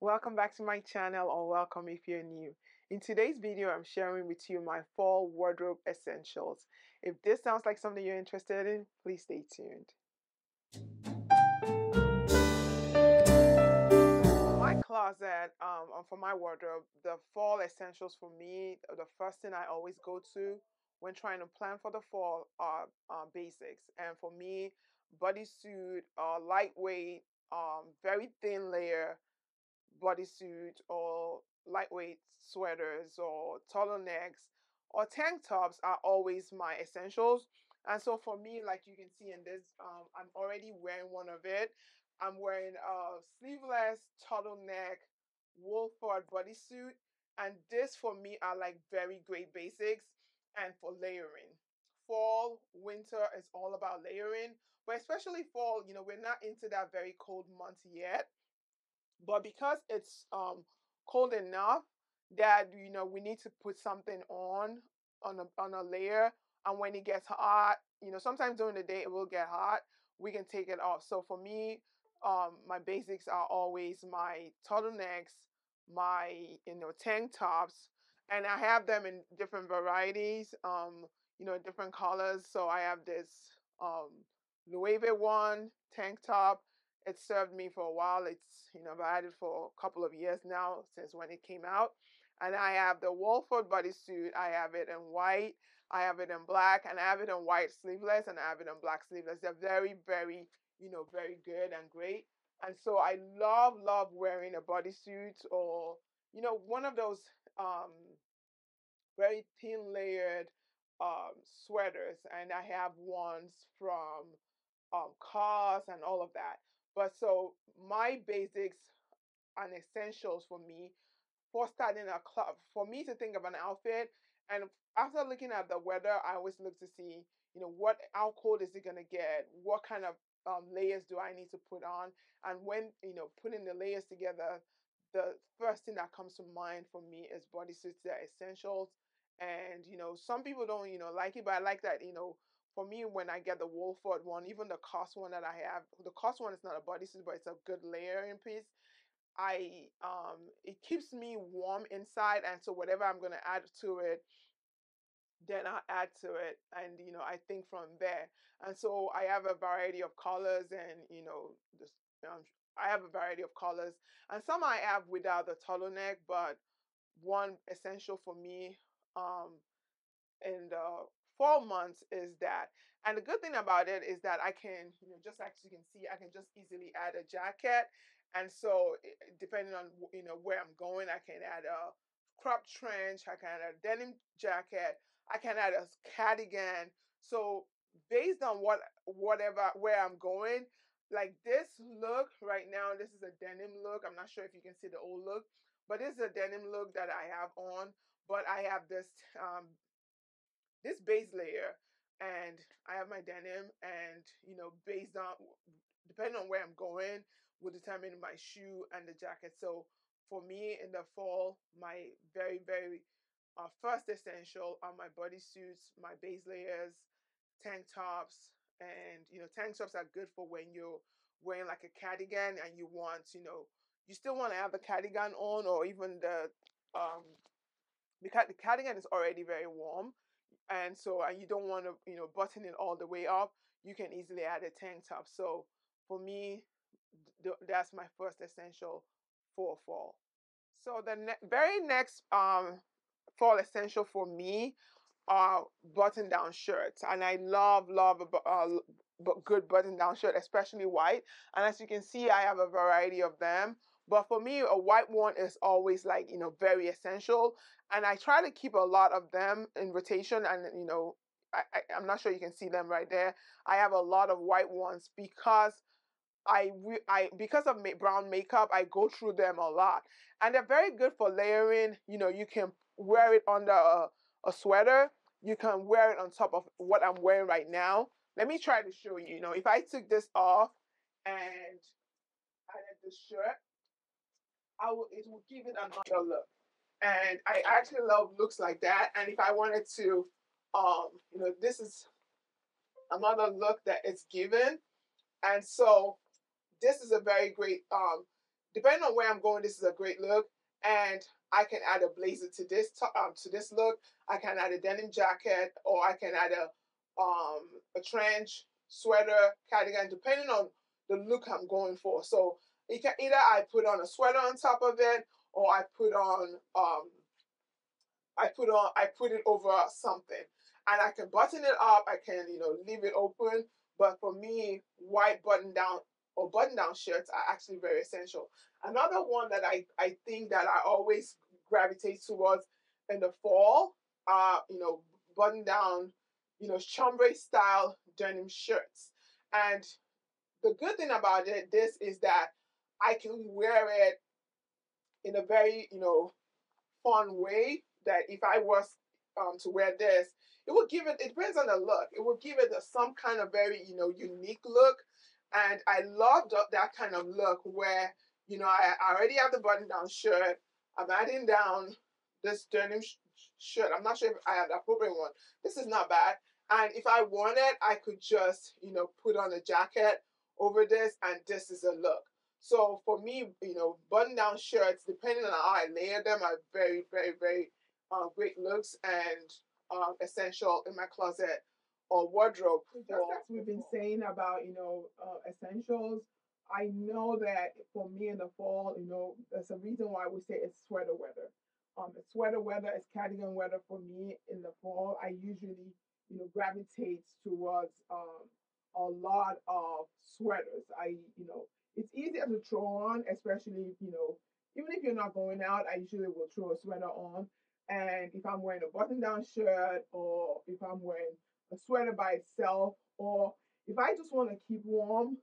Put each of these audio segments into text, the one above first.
Welcome back to my channel, or welcome if you're new. In today's video, I'm sharing with you my fall wardrobe essentials. If this sounds like something you're interested in, please stay tuned. My closet, for my wardrobe, the fall essentials for me, the first thing I always go to when trying to plan for the fall are basics. And for me, bodysuit, lightweight, very thin layer bodysuit or lightweight sweaters or turtlenecks or tank tops are always my essentials. And so for me, like you can see in this, I'm already wearing one of it. I'm wearing a sleeveless turtleneck Wolford bodysuit. And this for me are like very great basics and for layering. Fall, winter is all about layering, but especially fall, we're not into that very cold month yet, but because it's cold enough that we need to put something on a layer, and when it gets hot, sometimes during the day it will get hot, we can take it off. So for me, my basics are always my turtlenecks, my tank tops, and I have them in different varieties, different colors. So I have this Loewe one tank top. It served me for a while. I've had it for a couple of years now since when it came out. And I have the Wolford bodysuit. I have it in white, I have it in black, and I have it in white sleeveless, and I have it in black sleeveless. They're very, very, very good and great. And so I love wearing a bodysuit, or, one of those very thin layered sweaters. And I have ones from cars and all of that. But so my basics and essentials for me for starting a club, for me to think of an outfit, and after looking at the weather, I always look to see, how cold is it gonna get? What kind of layers do I need to put on? And when putting the layers together, the first thing that comes to mind for me is bodysuits. They're essentials, and some people don't like it, but I like that. For me, when I get the Wolford one, even the cost one that I have, the cost one is not a bodysuit, but it's a good layering piece. It keeps me warm inside, and so whatever I'm gonna add to it, then I add to it, and I think from there. And so I have a variety of colors, and this um, I have a variety of colors, and some I have without the turtleneck, but one essential for me in the fall months is that. And the good thing about it is that I can, just as you can see, I can just easily add a jacket. And so depending on where I'm going, I can add a crop trench, I can add a denim jacket, I can add a cardigan. So based on whatever where I'm going, like this look right now, this is a denim look. I'm not sure if you can see the old look, but this is a denim look that I have on. But I have this base layer, and I have my denim, and based on, depending on where I'm going, will determine my shoe and the jacket. So for me in the fall, my very first essential are my bodysuits, my base layers, tank tops. And tank tops are good for when you're wearing like a cardigan and you want, you still want to have the cardigan on, or even um because the cardigan is already very warm, and so and you don't want to button it all the way up, you can easily add a tank top. So for me, that's my first essential for fall. So the very next fall essential for me are button down shirts, and I love a good button down shirt, especially white. And as you can see, I have a variety of them, but for me a white one is always like very essential, and I try to keep a lot of them in rotation. And I'm not sure you can see them right there. I have a lot of white ones because because of brown makeup, I go through them a lot, and they're very good for layering. You can wear it under a sweater. You can wear it on top of what I'm wearing right now. Let me try to show you. If I took this off and added this shirt, it will give it another look. And I actually love looks like that. And if I wanted to, this is another look that it's given. And so this is a very great depending on where I'm going, this is a great look. And I can add a blazer to this look. I can add a denim jacket, or I can add a trench sweater, cardigan, depending on the look I'm going for. So it can either I put on a sweater on top of it, or I put it over something, and I can button it up. I can leave it open. But for me, white button down or button down shirts are actually very essential. Another one that I think that I always gravitate towards in the fall are button down, chambray style denim shirts. And the good thing about this is that I can wear it in a very fun way, that if I was to wear this, it would give it. It depends on the look. It would give it some kind of very unique look, and I love that kind of look where I already have the button down shirt. I'm adding down this denim shirt. I'm not sure if I have the appropriate one. This is not bad. And if I wanted, I could just put on a jacket over this, and this is a look. So for me, button down shirts, depending on how I layer them, are very, very, very great looks and essential in my closet or wardrobe. So just as we've been saying about essentials, I know that for me in the fall, there's a reason why we say it's sweater weather. It's sweater weather, it's cardigan weather for me in the fall. I usually gravitate towards a lot of sweaters. It's easier to throw on, especially even if you're not going out. I usually will throw a sweater on, and if I'm wearing a button-down shirt, or if I'm wearing a sweater by itself, or if I just want to keep warm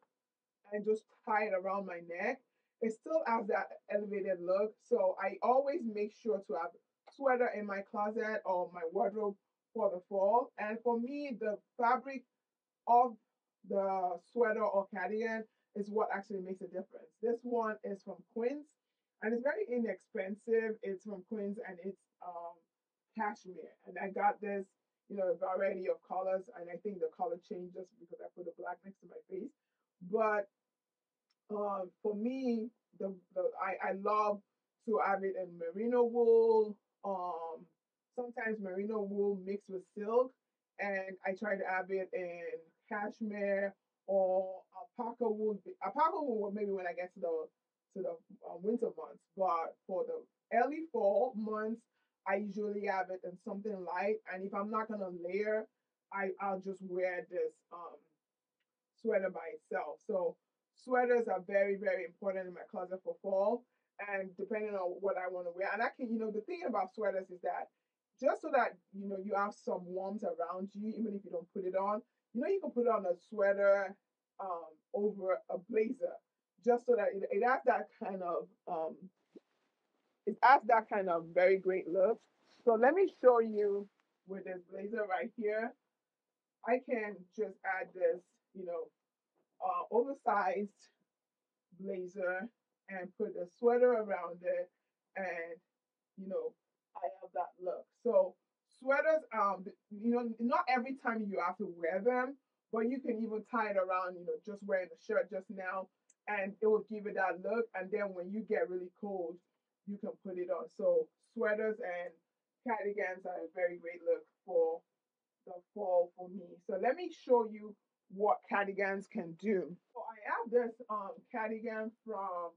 and just tie it around my neck, it still has that elevated look. So I always make sure to have sweater in my closet or my wardrobe for the fall. And for me, the fabric of the sweater or cardigan is what actually makes a difference. This one is from Quince, and it's very inexpensive. It's from Quince, and it's cashmere. And I got this, a variety of colors, and I think the color changed just because I put the black next to my face. But for me, I love to have it in merino wool. Sometimes merino wool mixed with silk, and I try to have it in cashmere or alpaca wool. Alpaca wool maybe when I get to the winter months, but for the early fall months, I usually have it in something light. And if I'm not gonna layer, I'll just wear this sweater by itself. So sweaters are very, very important in my closet for fall. And depending on what I want to wear. And I can, the thing about sweaters is that just so that you have some warmth around you, even if you don't put it on, you can put on a sweater over a blazer, just so that it has that kind of very great look. So let me show you with this blazer right here. I can just add this, you know, oversized blazer and put a sweater around it, and I have that look. So sweaters, not every time you have to wear them, but you can even tie it around, just wearing the shirt just now, and it will give it that look. And then when you get really cold, you can put it on. So sweaters and cardigans are a very great look for the fall for me. So let me show you what cardigans can do. So I have this cardigan from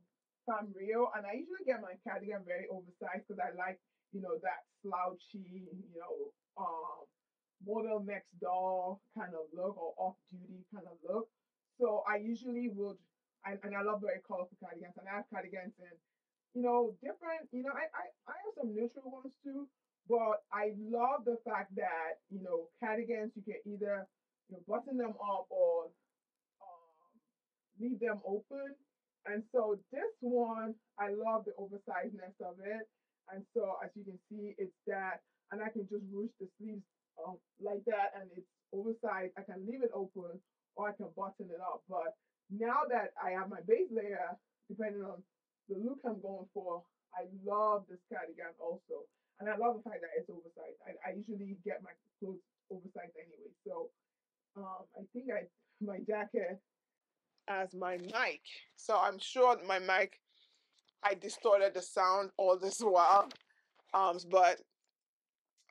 Rio, and I usually get my cardigan very oversized because I like that slouchy model next door kind of look, or off duty kind of look. So I usually would, and I love very colorful cardigans, and I have cardigans in different, I have some neutral ones too, but I love the fact that, cardigans, you can either, button them up or leave them open. And so this one, I love the oversizedness of it. And so as you can see, it's that, and I can just ruche the sleeves like that, and it's oversized. I can leave it open or I can button it up. But now that I have my base layer, depending on the look I'm going for, I love this cardigan also. And I love the fact that it's oversized. I usually get my clothes oversized anyway. So I think my jacket as my mic. So I'm sure my mic I distorted the sound all this while. But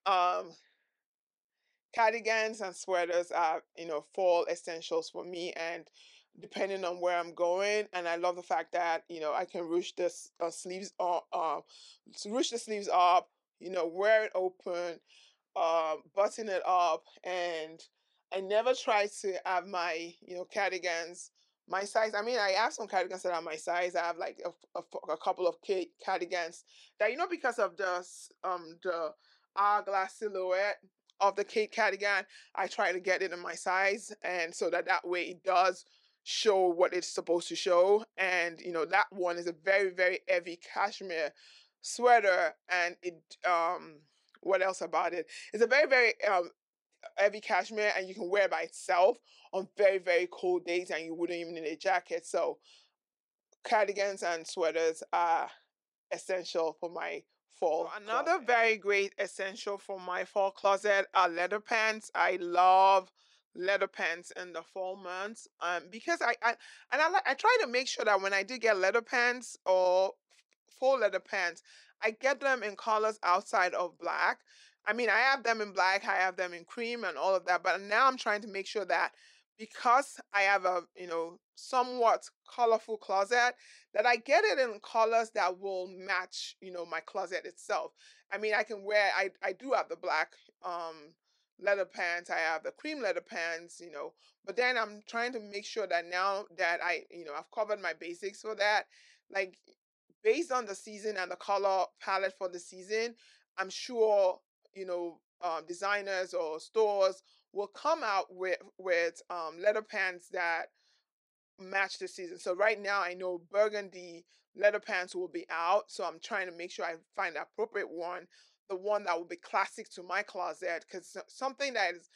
um, cardigans and sweaters are, fall essentials for me, and depending on where I'm going. And I love the fact that, I can ruch this sleeves or ruch the sleeves up, wear it open, button it up, and I never try to have my, cardigans my size. I mean, I have some cardigans that are my size. I have like a couple of cardigans that, because of the hourglass silhouette of the Kate cardigan, I try to get it in my size, and so that way it does show what it's supposed to show. And that one is a very, very heavy cashmere sweater, and it what else about it? It's a very, very heavy cashmere, and you can wear it by itself on very, very cold days, and you wouldn't even need a jacket. So cardigans and sweaters are essential for my fall. So another closet. Very great essential for my fall closet are leather pants. I love leather pants in the fall months, because I try to make sure that when I do get leather pants or full leather pants, I get them in colors outside of black. I mean, I have them in black, I have them in cream and all of that, but now I'm trying to make sure that because I have a, somewhat colorful closet, that I get it in colors that will match, my closet itself. I mean, I can wear, I do have the black leather pants, I have the cream leather pants, but then I'm trying to make sure that now that I've covered my basics for that, like based on the season and the color palette for the season, I'm sure, designers or stores will come out with leather pants that match the season. So right now I know burgundy leather pants will be out. So I'm trying to make sure I find the appropriate one, the one that will be classic to my closet. Because something that is,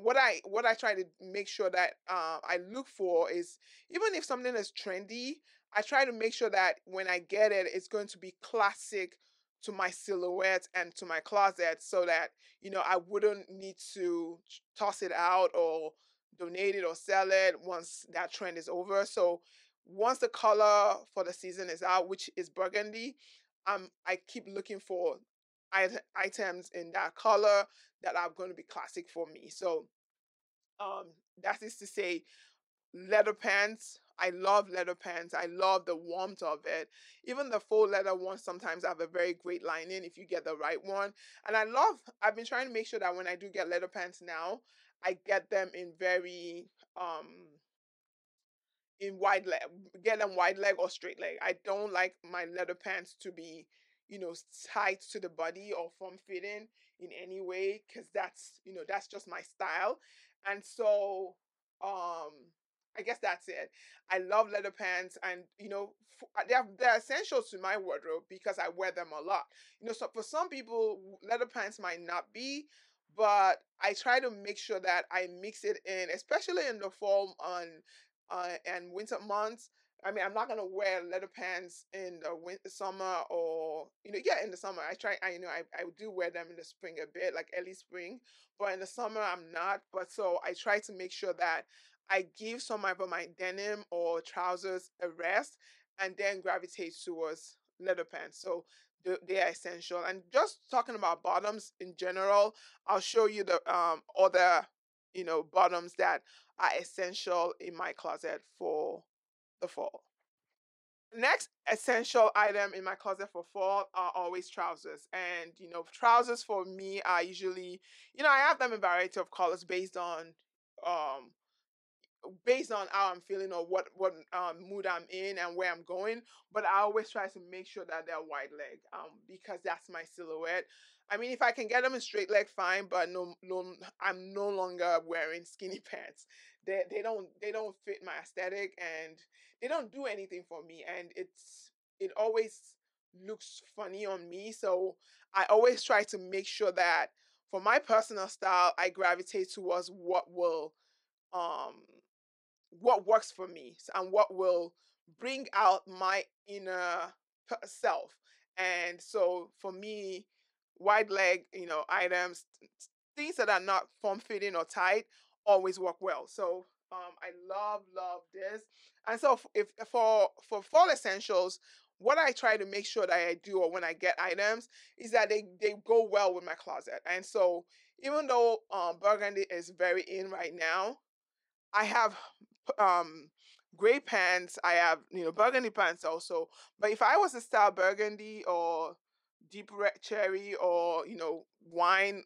what I try to make sure that I look for is, even if something is trendy, I try to make sure that when I get it, it's going to be classic to my silhouette and to my closet, so that I wouldn't need to toss it out or donate it or sell it once that trend is over. So once the color for the season is out, which is burgundy, I keep looking for items in that color that are going to be classic for me. So that is to say, leather pants. I love leather pants. I love the warmth of it. Even the faux leather ones sometimes have a very great lining if you get the right one. And I've been trying to make sure that when I do get leather pants now, I get them in very in wide leg, get them wide leg or straight leg. I don't like my leather pants to be, tight to the body or form fitting in any way, because that's just my style. And so, I guess that's it. I love leather pants, and they're essential to my wardrobe because I wear them a lot. So for some people, leather pants might not be, but I try to make sure that I mix it in, especially in the fall and winter months. I mean, I'm not gonna wear leather pants in the winter, summer, or yeah, in the summer. I try. I do wear them in the spring a bit, like early spring, but in the summer I'm not. But so I try to make sure that I give some of my denim or trousers a rest, and then gravitate towards leather pants. So they are essential. And just talking about bottoms in general, I'll show you the other bottoms that are essential in my closet for the fall. Next essential item in my closet for fall are always trousers. And trousers for me are usually, I have them in variety of colors um based on how I'm feeling or what mood I'm in and where I'm going. But I always try to make sure that they're wide leg, because that's my silhouette. I mean, if I can get them in straight leg, fine. But no, I'm no longer wearing skinny pants. They don't fit my aesthetic, and they don't do anything for me. And it always looks funny on me. So I always try to make sure that for my personal style, I gravitate towards um what works for me, and what will bring out my inner self. And so for me, wide leg, items, things that are not form fitting or tight, always work well. So I love this. And so if for fall essentials, what I try to make sure that I do, or when I get items, is that they go well with my closet. And so even though burgundy is very in right now, I have um gray pants. I have, burgundy pants also. But if I was to style burgundy or deep red cherry, or wine,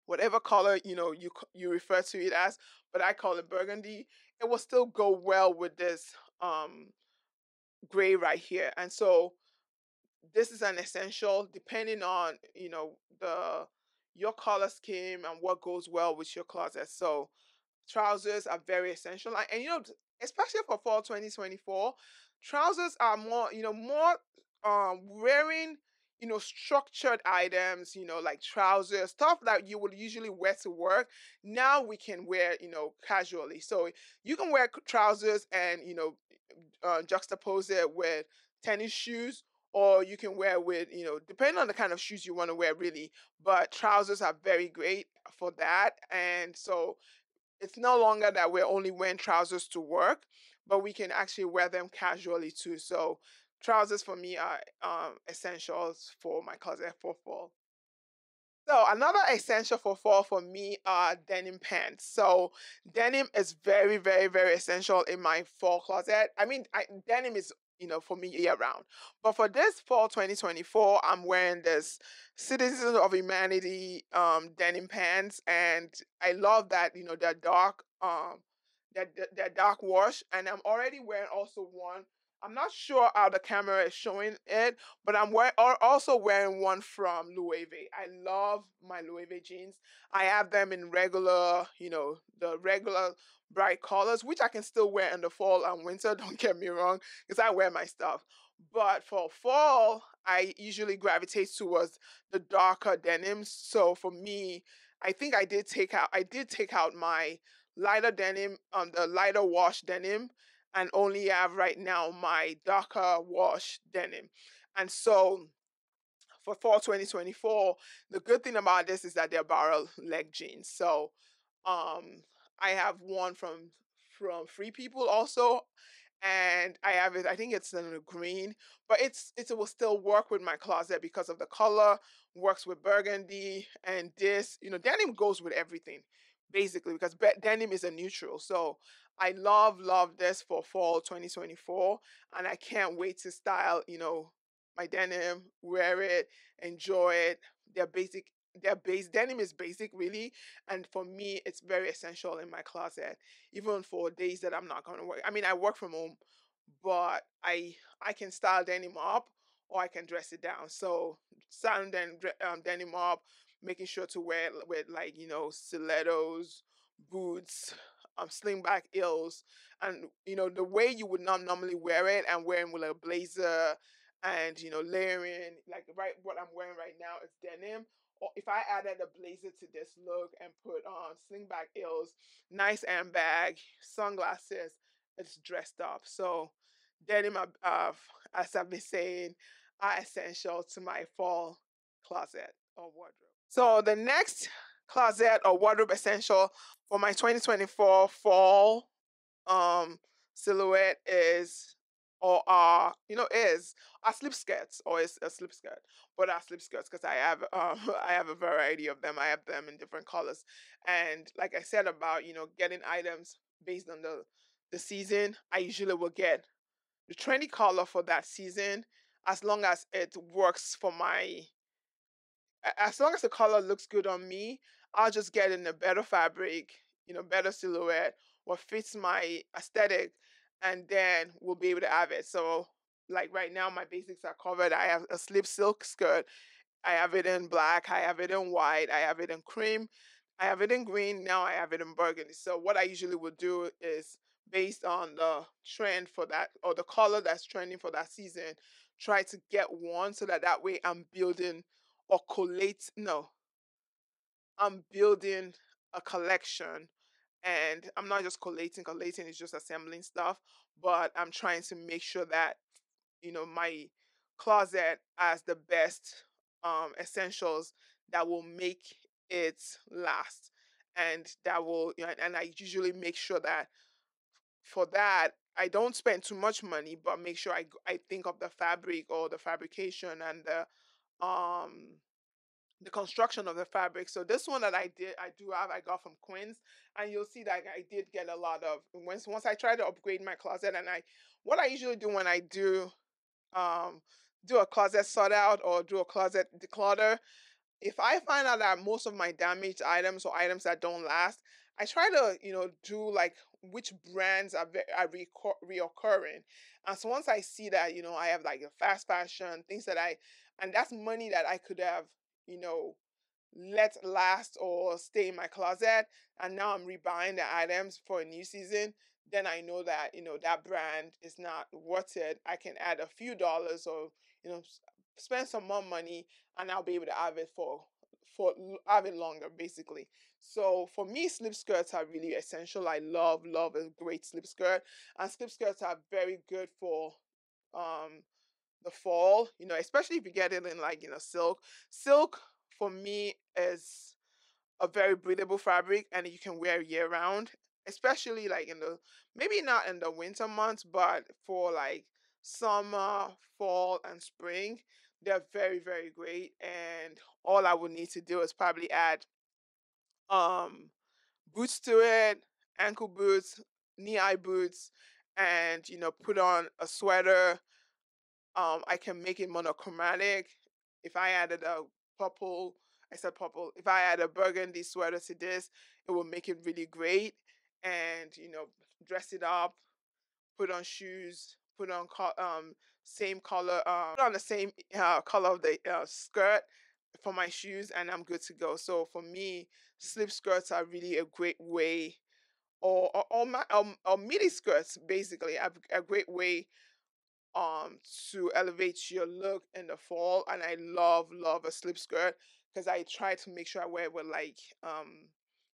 whatever color you refer to it as, but I call it burgundy, it will still go well with this gray right here. And so this is an essential depending on the your color scheme and what goes well with your closet. So trousers are very essential. And especially for fall 2024, trousers are more, more wearing, structured items, like trousers, stuff that you would usually wear to work. Now we can wear, casually. So you can wear trousers and, juxtapose it with tennis shoes, or you can wear with, depending on the kind of shoes you want to wear, really. But trousers are very great for that. And so it's no longer that we're only wearing trousers to work, but we can actually wear them casually too. So trousers for me are essentials for my closet for fall. So another essential for fall for me are denim pants. So denim is very, very, very essential in my fall closet. I mean, denim is, for me year round. But for this fall 2024, I'm wearing this Citizens of Humanity denim pants, and I love that, they're dark, they're dark wash, and I'm already wearing also one. I'm not sure how the camera is showing it, but also wearing one from Loewe. I love my Loewe jeans. I have them in regular, the regular bright colors, which I can still wear in the fall and winter. Don't get me wrong, because I wear my stuff. But for fall, I usually gravitate towards the darker denims. So for me, I think I did take out my lighter denim, the lighter wash denim, and only have right now my darker wash denim. And so for fall 2024, the good thing about this is that they're barrel leg jeans. So I have one from Free People also, and I have it. I think it's in a green, but it will still work with my closet because of the color. Works with burgundy, and this, denim goes with everything basically, because denim is a neutral. So I love this for fall 2024, and I can't wait to style, my denim, wear it, enjoy it. They're basic. Their base denim is basic, really, and for me, it's very essential in my closet, even for days that I'm not going to work. I mean, I work from home, but I can style denim up, or I can dress it down. So styling denim up, making sure to wear it with, like, stilettos, boots, slingback heels, and the way you would not normally wear it, and wearing with a blazer, and layering, like, right, what I'm wearing right now is denim. Or if I added a blazer to this look and put on slingback heels, nice handbag, sunglasses, it's dressed up. So denim, as I've been saying, are essential to my fall closet or wardrobe. So the next closet or wardrobe essential for my 2024 fall um silhouette is, or is a slip skirts, or is a slip skirt. But are slip skirts because I have I have a variety of them. I have them in different colors. And like I said about, getting items based on the season, I usually will get the trendy color for that season, as long as it works for my as long as the color looks good on me. I'll just get in a better fabric, better silhouette, what fits my aesthetic, and then we'll be able to have it. So, like right now, my basics are covered. I have a slip silk skirt. I have it in black. I have it in white. I have it in cream. I have it in green. Now I have it in burgundy. So what I usually would do is, based on the trend for that, or the color that's trending for that season, try to get one, so that way I'm building, or collate no, I'm building a collection, and I'm not just collating. Collating is just assembling stuff, but I'm trying to make sure that, my closet has the best essentials that will make it last, and that will, and I usually make sure that for that I don't spend too much money, but make sure I think of the fabric or the fabrication and um the construction of the fabric. So this one that I do have, I got from Quinns, and you'll see that I did get a lot of once I try to upgrade my closet, and I what I usually do when I um do a closet sort out or do a closet declutter, if I find out that most of my damaged items or items that don't last, I try to, do like which brands are reoccurring. And so once I see that, I have like a fast fashion, things that and that's money that I could have, you know, let last or stay in my closet, and now I'm rebuying the items for a new season, then I know that that brand is not worth it. I can add a few dollars or spend some more money, and I'll be able to have it have it longer, basically. So for me, slip skirts are really essential. I love a great slip skirt, and slip skirts are very good for um the fall, especially if you get it in like, silk. Silk for me is a very breathable fabric and you can wear year round, especially like maybe not in the winter months, but for like summer, fall, and spring. They're very, very great. And all I would need to do is probably add um boots to it, ankle boots, knee-high boots, and put on a sweater. I can make it monochromatic. If I added a purple, I said purple. If I add a burgundy sweater to this, it will make it really great. And dress it up, put on shoes, put on same color, put on the same color of the skirt for my shoes, and I'm good to go. So for me, slip skirts are really a great way, or midi skirts basically, a great way to elevate your look in the fall. And I love a slip skirt because I try to make sure I wear it with like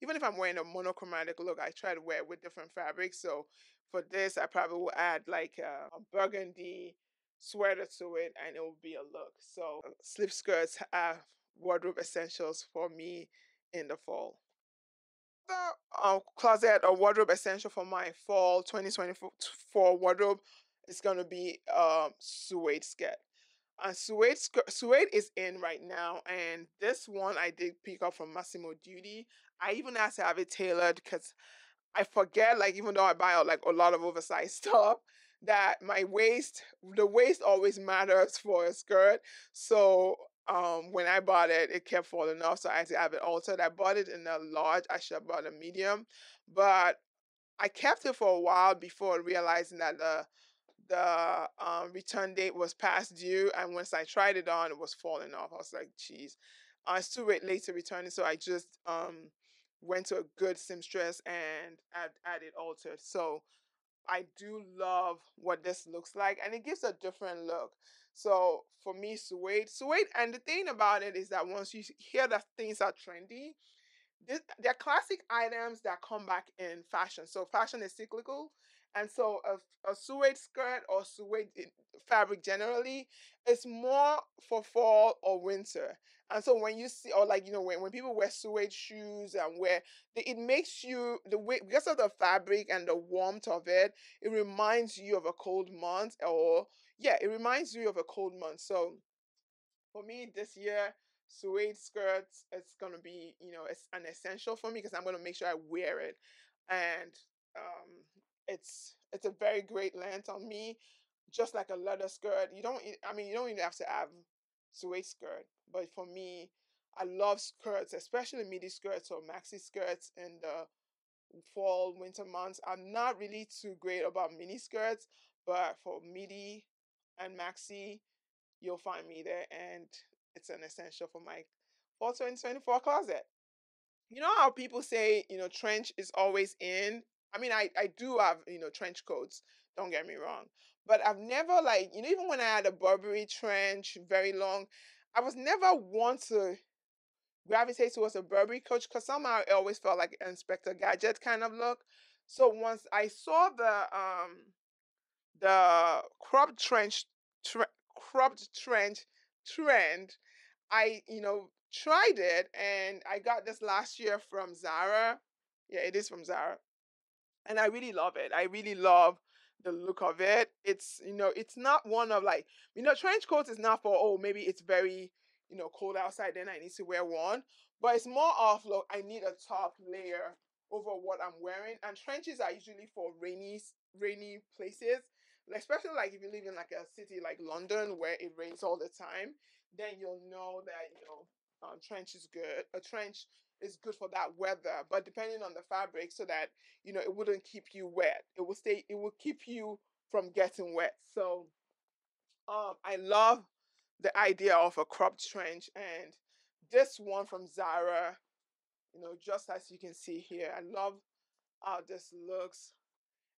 even if I'm wearing a monochromatic look, I try to wear it with different fabrics. So for this I probably will add like a burgundy sweater to it and it will be a look. So slip skirts are wardrobe essentials for me in the fall. The closet or wardrobe essential for my fall 2024 wardrobe is going to be suede skirt. Suede is in right now, and this one I did pick up from Massimo Duty. I even had to have it tailored because I forget, like, even though I buy like a lot of oversized stuff, that the waist always matters for a skirt. So when I bought it, it kept falling off. So I had to have it altered. I bought it in a large. I should have bought a medium, but I kept it for a while before realizing that the return date was past due, and once I tried it on, it was falling off. I was like, "Geez, it's too late to return it." So I just went to a good seamstress and had it altered. So I do love what this looks like, and it gives a different look. So for me, suede, and the thing about it is that once you hear that things are trendy, they're classic items that come back in fashion. So fashion is cyclical, and so a suede skirt or fabric generally is more for fall or winter. And so when you see, or like when people wear suede shoes and it makes you the way, because of the fabric and the warmth of it, it reminds you of a cold month, or yeah, it reminds you of a cold month. So for me this year, suede skirts, it's gonna be, it's an essential for me because I'm gonna make sure I wear it. And um it's a very great length on me, just like a leather skirt. I mean, you don't even have to have suede skirt, but for me, I love skirts, especially midi skirts or maxi skirts in the fall winter months. I'm not really too great about mini skirts, but for midi and maxi, you'll find me there, and it's an essential for my fall 2024 closet. You know how people say, trench is always in? I mean, I do have, trench coats, don't get me wrong. But I've never, like, even when I had a Burberry trench, very long, I was never one to gravitate towards a Burberry coat because somehow it always felt like Inspector Gadget kind of look. So once I saw the cropped trench trend, I tried it, and I got this last year from Zara. Yeah, it is from Zara, and I really love it. I really love the look of it. It's, it's not one of like, trench coat is not for, oh, maybe it's very, cold outside, then I need to wear one. But it's more of, look, I need a top layer over what I'm wearing. And trenches are usually for rainy places. Like, especially like if you live in like a city like London where it rains all the time, then you'll know that, trench is good. A trench is good for that weather, but depending on the fabric, so that it wouldn't keep you wet. It will keep you from getting wet. So I love the idea of a cropped trench, and this one from Zara, just as you can see here, I love how this looks.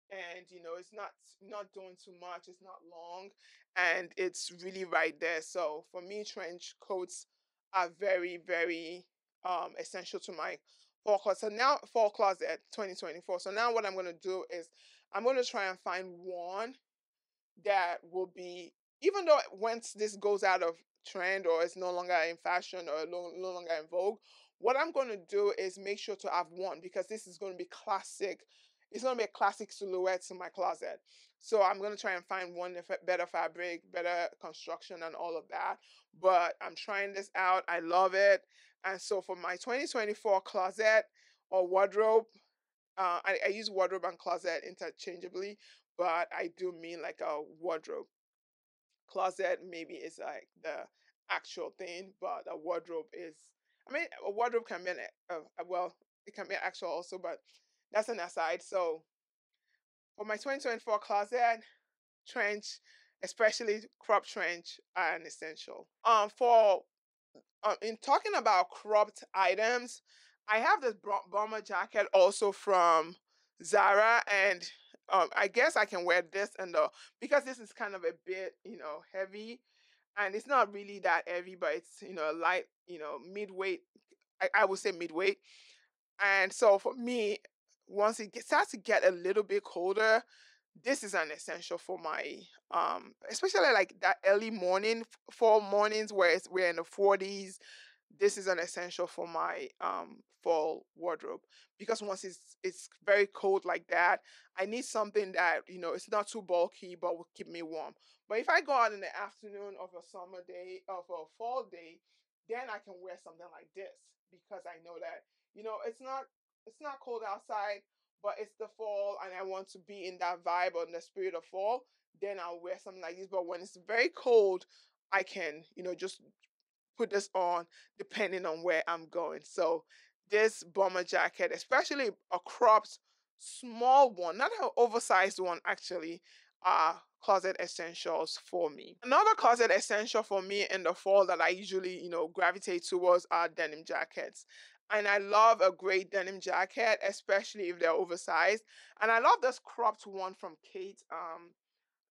And it's not doing too much, it's not long, and it's really right there. So for me, trench coats are very, very essential to my fall closet. So now, fall closet 2024. So now what I'm going to do is I'm going to try and find one that will be, even though once this goes out of trend or it's no longer in fashion or no longer in vogue, what I'm going to do is make sure to have one, because this is going to be classic. It's going to be a classic silhouette in my closet. So I'm going to try and find one with better fabric, better construction, and all of that. But I'm trying this out. I love it. And so for my 2024 closet or wardrobe, I use wardrobe and closet interchangeably, but I do mean like a wardrobe. Closet maybe is like the actual thing, but a wardrobe is, I mean, a wardrobe can be well, it can be actual also, but that's an aside. So for my 2024 closet, trench, especially crop trench, are an essential. For In talking about cropped items, I have this bomber jacket also from Zara, and I guess I can wear this and the because this is kind of a bit, heavy, and it's not really that heavy, but it's, light, midweight. I would say midweight. And so for me, once starts to get a little bit colder, this is an essential for my especially like that early morning, fall mornings where we're in the 40s. This is an essential for my fall wardrobe, because once it's very cold like that, I need something that, it's not too bulky but will keep me warm. But if I go out in the afternoon of a summer day, of a fall day, then I can wear something like this, because I know that, it's not cold outside, but it's the fall and I want to be in that vibe or in the spirit of fall, then I'll wear something like this. But when it's very cold, I can, just put this on depending on where I'm going. So this bomber jacket, especially a cropped small one, not an oversized one actually, are closet essentials for me. Another closet essential for me in the fall that I usually, gravitate towards are denim jackets. And I love a great denim jacket, especially if they're oversized. And I love this cropped one from Kate.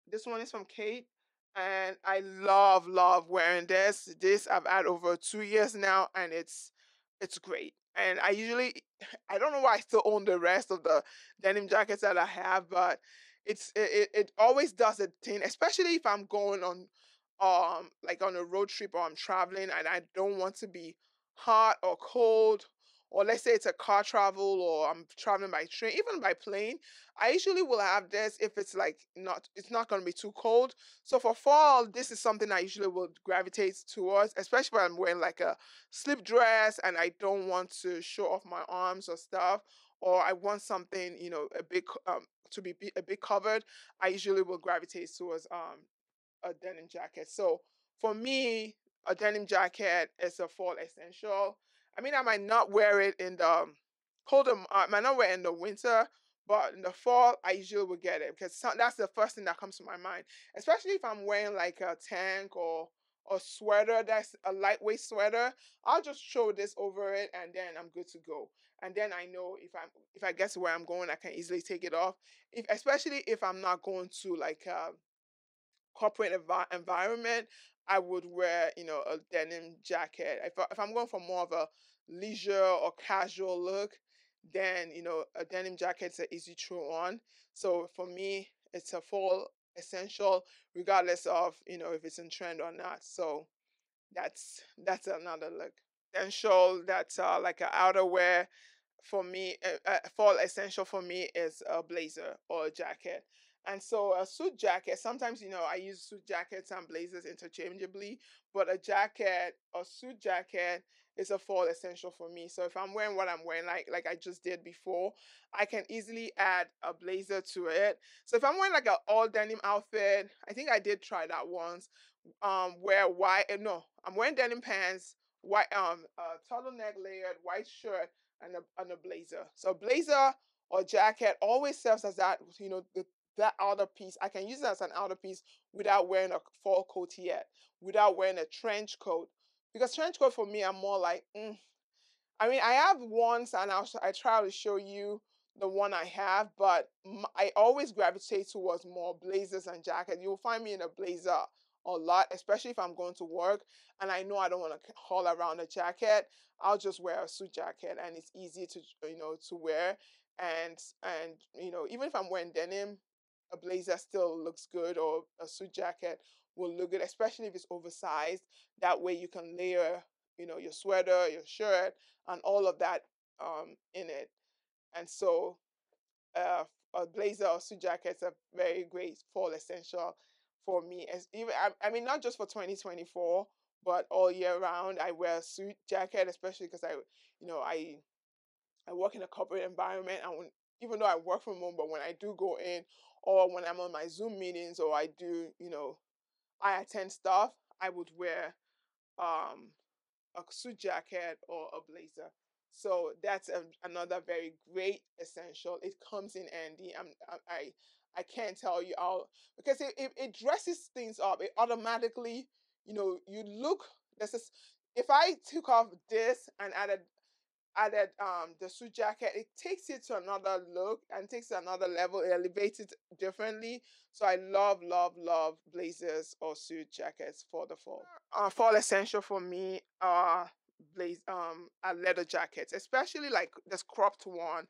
This one is from Kate, and I love wearing this. This I've had over 2 years now, and it's great. And I usually, I don't know why I still own the rest of the denim jackets that I have, but it always does a thing, especially if I'm going on like on a road trip or I'm traveling and I don't want to be hot or cold. Or let's say it's a car travel or I'm traveling by train, even by plane. I usually will have this if it's not going to be too cold. So for fall, this is something I usually will gravitate towards, especially when I'm wearing like a slip dress and I don't want to show off my arms or stuff, or I want something, a bit to be a bit covered. I usually will gravitate towards a denim jacket. So for me, a denim jacket is a fall essential. I mean, I might not wear it in the colder, I might not wear it in the winter, but in the fall, I usually will get it because that's the first thing that comes to my mind. Especially if I'm wearing like a tank or a sweater that's a lightweight sweater, I'll just throw this over it and then I'm good to go. And then I know if I get to where I'm going, I can easily take it off. If especially if I'm not going to like corporate environment, I would wear, a denim jacket. If I'm going for more of a leisure or casual look, then, a denim jacket's an easy throw on. So for me, it's a fall essential, regardless of, if it's in trend or not. So that's another look. Essential that's like an outerwear for me, fall essential for me is a blazer or a jacket. And so a suit jacket, sometimes, I use suit jackets and blazers interchangeably, but a suit jacket is a fall essential for me. So if I'm wearing what I'm wearing, like I just did before, I can easily add a blazer to it. So if I'm wearing like an all denim outfit, I think I did try that once. Wear white, no, I'm wearing denim pants, white, turtleneck layered white shirt, and a blazer. So blazer or jacket always serves as that, that outer piece. I can use it as an outer piece without wearing a fall coat yet, without wearing a trench coat. Because trench coat for me, I'm more like, I mean, I have ones, and I try to show you the one I have, but I always gravitate towards more blazers and jackets. You'll find me in a blazer a lot, especially if I'm going to work and I know I don't want to haul around a jacket. I'll just wear a suit jacket, and it's easy to to wear. And even if I'm wearing denim, a blazer still looks good, or a suit jacket will look good, especially if it's oversized. That way you can layer, your sweater, your shirt, and all of that in it. And so a blazer or suit jacket is a very great fall essential for me. As even I mean, not just for 2024, but all year round. I wear a suit jacket, especially because I work in a corporate environment, and even though I work from home, but when I do go in, or when I'm on my Zoom meetings, or I do, I attend stuff, I would wear um a suit jacket or a blazer. So that's another very great essential. It comes in handy. I can't tell you how, because it dresses things up. It automatically, you look. This is If I took off this and added the suit jacket, it takes it to another look and takes it to another level. It elevates it differently. So I love blazers or suit jackets for the fall. Fall essential for me are leather jackets, especially like this cropped one.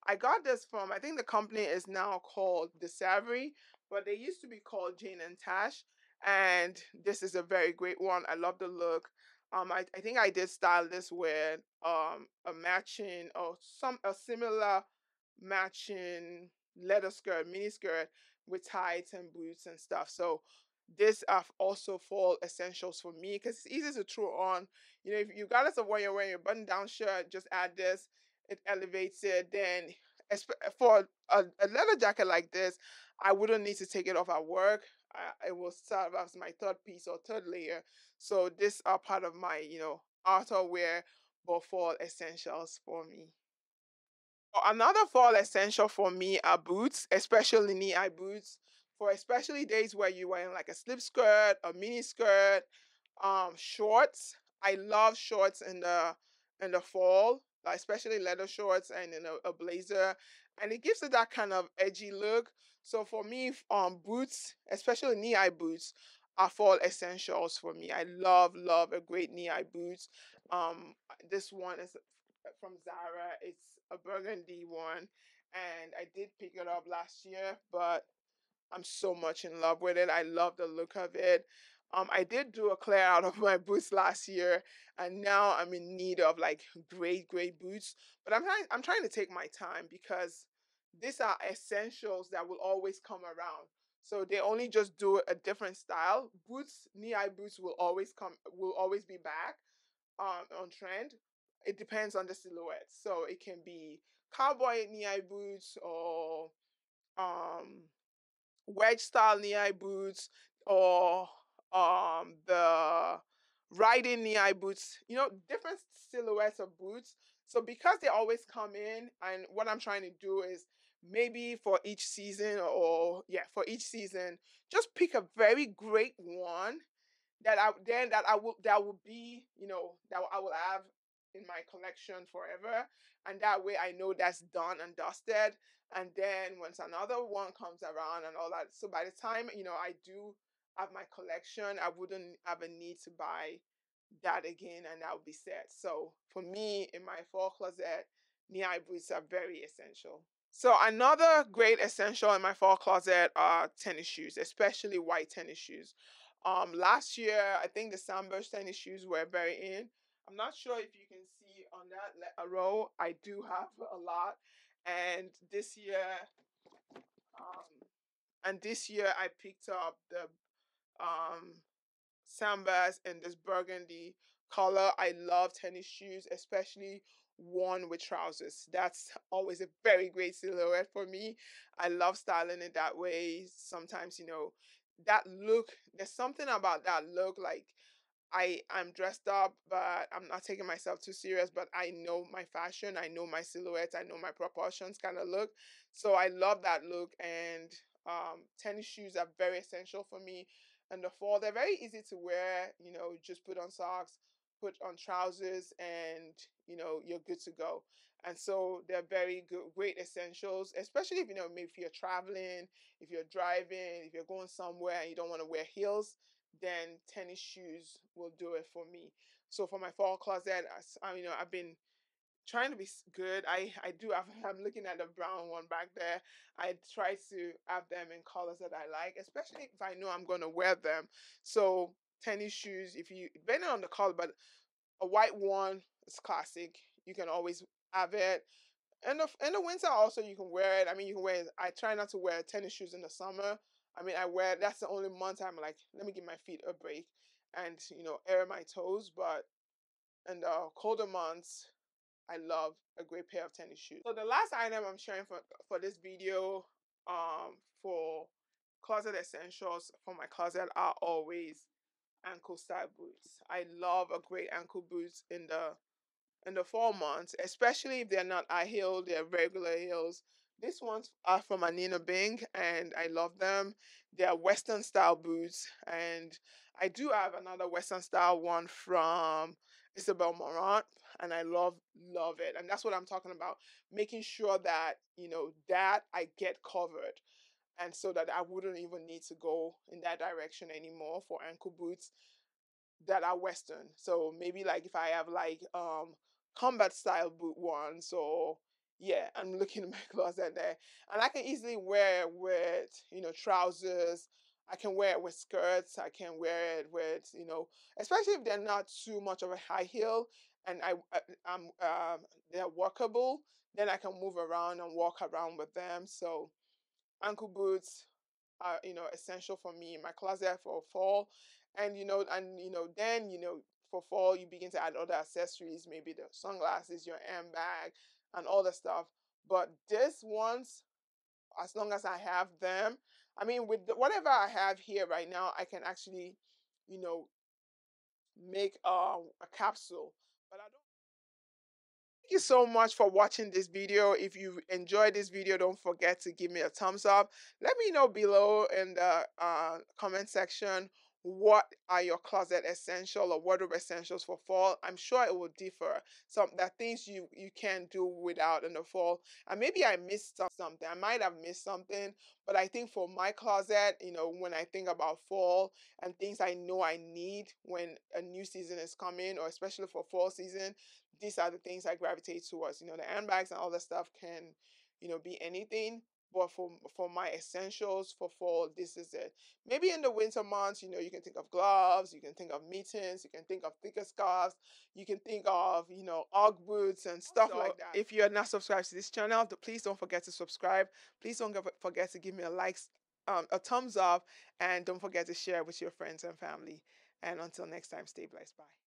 I got this from, I think the company is now called The Savory, but they used to be called Jane and Tash. And this is a very great one. I love the look. I think I did style this with a matching, or a similar matching leather skirt, mini skirt, with tights and boots and stuff. So this are also fall essentials for me, because it's easy to throw on. If you, regardless of what you're wearing, your button down shirt, just add this. It elevates it. Then for a leather jacket like this, I wouldn't need to take it off at work. It will serve as my third piece or third layer. So this are part of my, outerwear but fall essentials for me. Another fall essential for me are boots, especially knee-high boots, for especially days where you're wearing like a slip skirt, a mini skirt, shorts. I love shorts in the fall, especially leather shorts and in a blazer, and it gives it that kind of edgy look. So for me, boots, especially knee-high boots, are fall essentials for me. I love a great knee-high boots. This one is from Zara. It's a burgundy one, and I did pick it up last year, but I'm so much in love with it. I love the look of it. I did do a clear out of my boots last year, and now I'm in need of like great boots. But I'm trying to take my time, because these are essentials that will always come around. So they only just do a different style. Boots, knee-high boots will always be back on trend. It depends on the silhouette. So it can be cowboy knee-high boots, or um wedge style knee-high boots, or the riding knee-high boots, different silhouettes of boots. So because they always come in, and what I'm trying to do is, maybe for each season, or yeah, for each season, just pick a very great one that will be, that I will have in my collection forever. And that way I know that's done and dusted. And then once another one comes around and all that, so by the time, I do have my collection, I wouldn't have a need to buy that again, and that would be set. So for me, in my fall closet, knee-high boots are very essential. So another great essential in my fall closet are tennis shoes, especially white tennis shoes. Last year, I think the Sandburst tennis shoes were very in. I'm not sure if you can see on that a row. I do have a lot, and this year, um, And this year I picked up the um sambas in this burgundy color. I love tennis shoes, especially worn with trousers. That's always a very great silhouette for me. I love styling it that way. Sometimes, that look, there's something about that look, like I'm dressed up, but I'm not taking myself too serious, but I know my fashion, I know my silhouette, I know my proportions kind of look. So I love that look, and tennis shoes are very essential for me in the fall. They're very easy to wear, just put on socks, put on trousers, and you're good to go. And so they're very good, great essentials, especially if maybe if you're traveling, if you're driving, if you're going somewhere and you don't want to wear heels, then tennis shoes will do it for me. So for my fall closet, I've been trying to be good. I do have. I'm looking at the brown one back there. I try to have them in colors that I like, especially if I know I'm going to wear them. So tennis shoes, if you depending on the color, but a white one is classic. You can always have it. In the winter also you can wear it. I mean, you can wear it. I try not to wear tennis shoes in the summer. I mean, that's the only month I'm like, let me give my feet a break and air my toes. But in the colder months, I love a great pair of tennis shoes. So the last item I'm sharing for this video, for closet essentials for my closet, are always ankle style boots. I love a great ankle boots in the fall months, especially if they're not high heel, they're regular heels. These ones are from Anina Bing, and I love them. They're Western style boots, and I do have another Western style one from Isabel Marant, and I love it. And that's what I'm talking about, making sure that that I get covered, and so that I wouldn't even need to go in that direction anymore for ankle boots that are Western. So maybe like if I have like combat style boot ones, or yeah, I'm looking in my closet there. And I can easily wear it with, trousers. I can wear it with skirts. I can wear it with, especially if they're not too much of a high heel and they're workable, then I can move around and walk around with them. So ankle boots are essential for me in my closet for fall. And then for fall you begin to add other accessories, maybe the sunglasses, your handbag, and all the stuff. But this ones, as long as I have them, I mean, with whatever I have here right now, I can actually you know make a capsule. But I don't. Thank you so much for watching this video. If you enjoyed this video, don't forget to give me a thumbs up. Let me know below in the comment section what are your closet essential or wardrobe essentials for fall. I'm sure it will differ. Some that things you can do without in the fall. And maybe I missed something. I might have missed something, but I think for my closet, when I think about fall and things I know I need when a new season is coming, or especially for fall season, these are the things I gravitate towards. The handbags and all that stuff can, be anything. But for my essentials for fall, this is it. Maybe in the winter months, you can think of gloves, you can think of mittens, you can think of thicker scarves, you can think of, Ugg boots and stuff like that. If you're not subscribed to this channel, please don't forget to subscribe. Please don't forget to give me a thumbs up, and don't forget to share with your friends and family. And until next time, stay blessed. Bye.